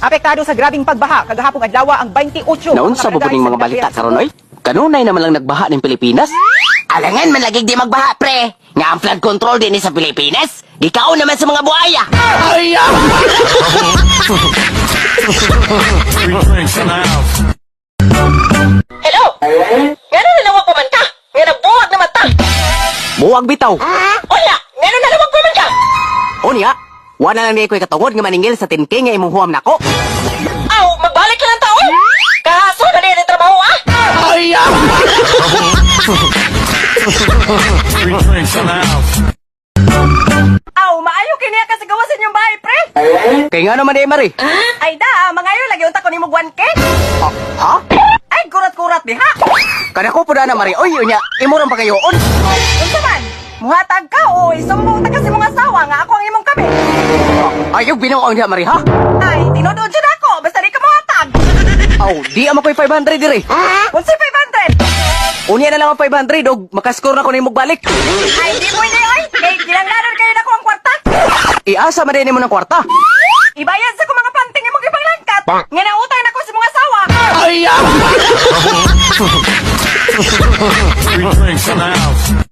Apektado sa grabing pagbaha kagahapong adlaw ang 28. Naunsa mo ning mga balita karon oy? Kanunay naman lang nagbaha ning Pilipinas. Alangan man lagi di magbaha pre. Nga ang flood control din sa Pilipinas. Gikaon naman sa mga buhaya. Ay! Hello? Ngano nalawag pa man ka? Nga nagbuwag na mata. Buwag bitaw. Wala! Ngano nalawag pa man ka? Unya, wala lang di ko'y katungod nga maningil sa 10K nga imong huwam nako. Aw, magbalik ka ng taon? Kahaso na niya ng trabaho ah? Ay! Aw, maayo kini ka sa gawasin yung bahay, pre. Kay nga naman eh, Mari. Ay da, mangayo lagi unta ko nimo 1K. Ha? Ay, kurat-kurat diha. Kada ko po na Mari. Oy, unya, imurang pa kayoon. Unsa man? Muhatag ka o isumbong ta kasi mga asawa nga ako ang imong kami. Ayog binuang niya, Mari, ha? Ay, tinudod jud ako basta di ka muhatag. Aw, di ama ko'y 500 dire. Unsay 500? Unya na lang ang 500 og makascore na ko nimog balik. Ay, di pwede oy. Kay ginanglanon kayo na ko ang kwarta. Iasa man din mo ng kwarta. Ibayad sa ko mga panting imong ipaglangkat. Nga nautang na ko sa mga asawa. Ay! Three drinks in the house.